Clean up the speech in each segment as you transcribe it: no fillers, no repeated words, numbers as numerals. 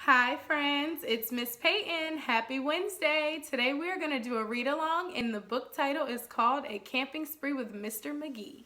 Hi friends, it's Miss Peyton. Happy Wednesday. Today we are going to do a read along and the book title is called A Camping Spree with Mr. Magee.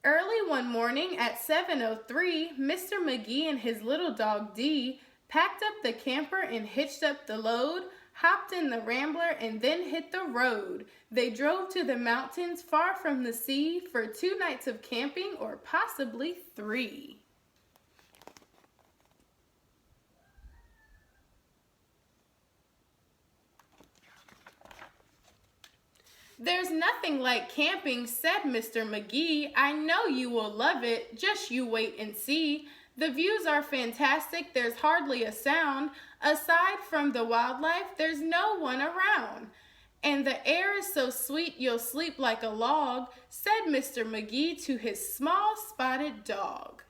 Early one morning at 7:03, Mr. Magee and his little dog Dee packed up the camper and hitched up the load, hopped in the Rambler, and then hit the road. They drove to the mountains far from the sea for 2 nights of camping, or possibly 3. "There's nothing like camping," said Mr. Magee. "I know you will love it. Just you wait and see. The views are fantastic. There's hardly a sound. Aside from the wildlife, there's no one around. And the air is so sweet you'll sleep like a log," said Mr. Magee to his small spotted dog.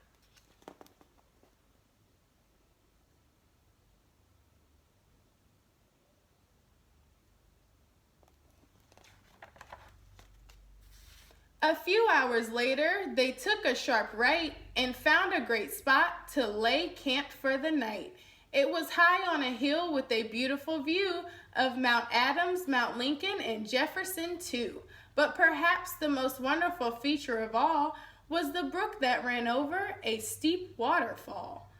A few hours later, they took a sharp right and found a great spot to lay camped for the night. It was high on a hill with a beautiful view of Mount Adams, Mount Lincoln, and Jefferson too. But perhaps the most wonderful feature of all was the brook that ran over a steep waterfall.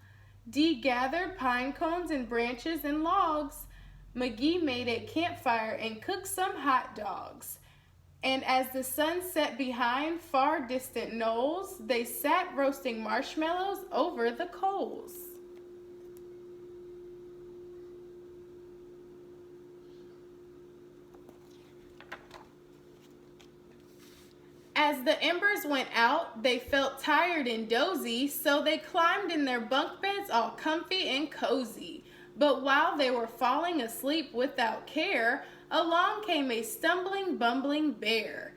Dee gathered pine cones and branches and logs. Magee made a campfire and cooked some hot dogs. And as the sun set behind far distant knolls, they sat roasting marshmallows over the coals. As the embers went out, they felt tired and dozy, so they climbed in their bunk beds all comfy and cozy. But while they were falling asleep without care, along came a stumbling, bumbling bear.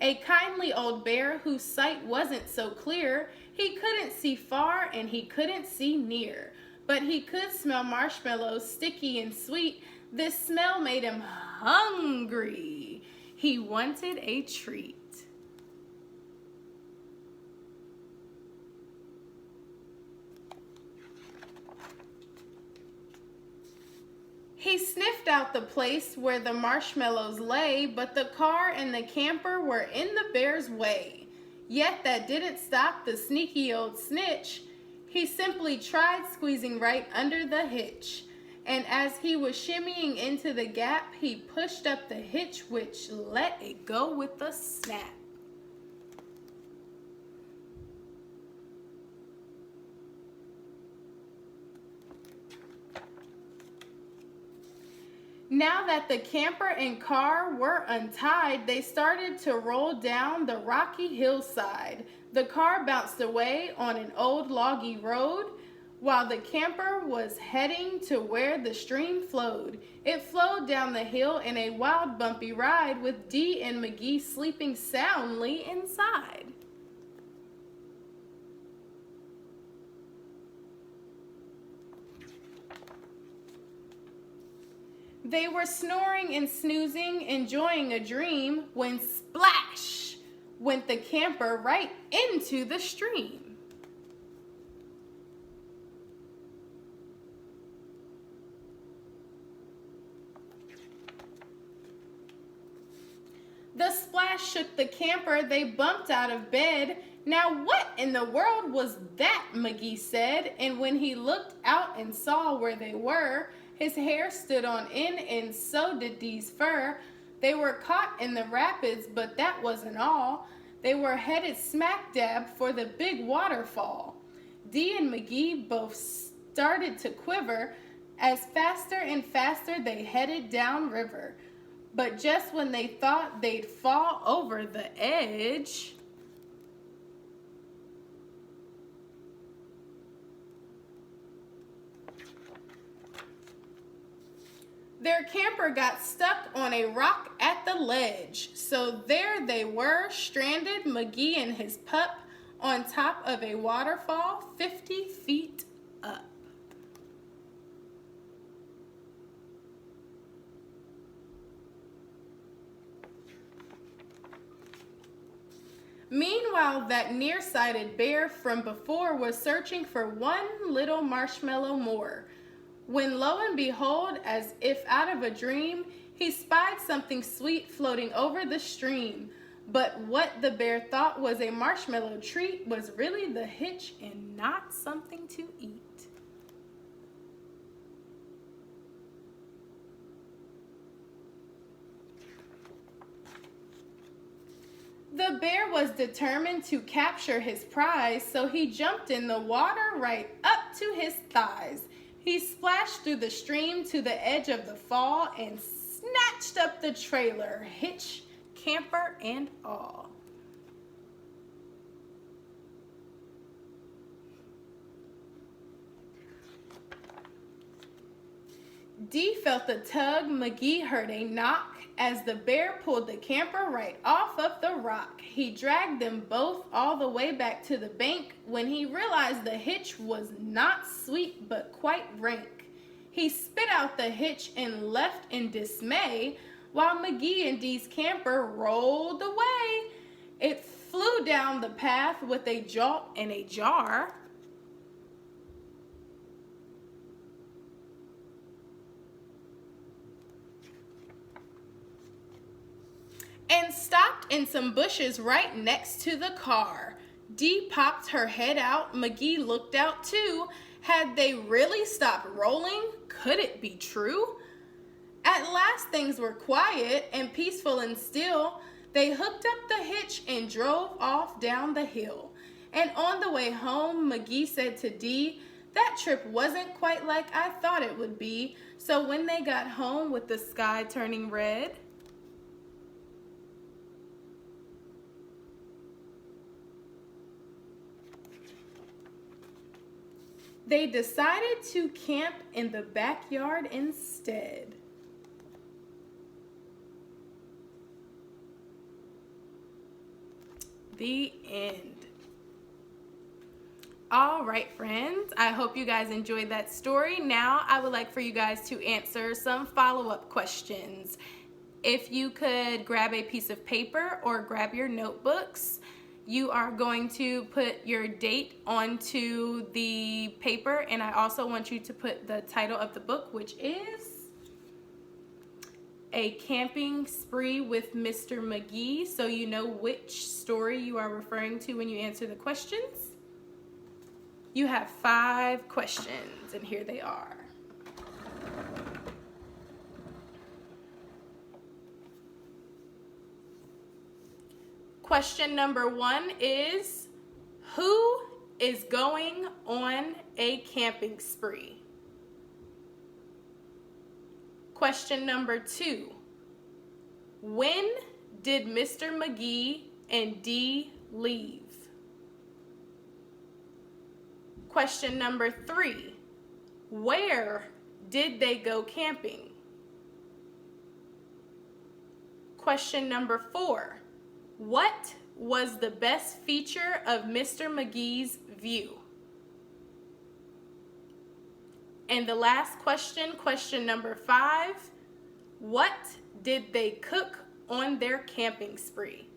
A kindly old bear whose sight wasn't so clear. He couldn't see far and he couldn't see near. But he could smell marshmallows, sticky and sweet. This smell made him hungry. He wanted a treat. He sniffed out the place where the marshmallows lay, but the car and the camper were in the bear's way. Yet that didn't stop the sneaky old snitch. He simply tried squeezing right under the hitch. And as he was shimmying into the gap, he pushed up the hitch, which let it go with a snap. Now that the camper and car were untied, they started to roll down the rocky hillside. The car bounced away on an old loggy road, while the camper was heading to where the stream flowed. It flowed down the hill in a wild, bumpy ride, with Dee and Magee sleeping soundly inside. They were snoring and snoozing, enjoying a dream, when splash went the camper right into the stream. The splash shook the camper. They bumped out of bed. "Now what in the world was that?" Magee said, and when he looked out and saw where they were, his hair stood on end, and so did Dee's fur. They were caught in the rapids, but that wasn't all. They were headed smack dab for the big waterfall. Dee and Magee both started to quiver as faster and faster they headed downriver. But just when they thought they'd fall over the edge, their camper got stuck on a rock at the ledge. So there they were, stranded, Magee and his pup, on top of a waterfall 50 feet up. Meanwhile, that nearsighted bear from before was searching for one little marshmallow more, when lo and behold, as if out of a dream, he spied something sweet floating over the stream. But what the bear thought was a marshmallow treat was really the hitch and not something to eat. The bear was determined to capture his prize, so he jumped in the water right up to his thighs. He splashed through the stream to the edge of the fall and snatched up the trailer, hitch, camper, and all. Dee felt the tug. Magee heard a knock as the bear pulled the camper right off of the rock. He dragged them both all the way back to the bank when he realized the hitch was not sweet but quite rank. He spit out the hitch and left in dismay while Magee and Dee's camper rolled away. It flew down the path with a jolt and a jar. And stopped in some bushes right next to the car. Dee popped her head out. Magee looked out too. Had they really stopped rolling? Could it be true? At last things were quiet and peaceful and still. They hooked up the hitch and drove off down the hill. And on the way home, Magee said to Dee, "That trip wasn't quite like I thought it would be." So when they got home with the sky turning red, they decided to camp in the backyard instead. The end. All right, friends, I hope you guys enjoyed that story. Now I would like for you guys to answer some follow-up questions. If you could grab a piece of paper or grab your notebooks, you are going to put your date onto the paper, and I also want you to put the title of the book, which is A Camping Spree with Mr. Magee, so you know which story you are referring to when you answer the questions. You have 5 questions, and here they are. Question number 1 is, who is going on a camping spree? Question number 2, when did Mr. Magee and Dee leave? Question number 3, where did they go camping? Question number 4, what was the best feature of Mr. Magee's view? And the last question, question number 5, what did they cook on their camping spree?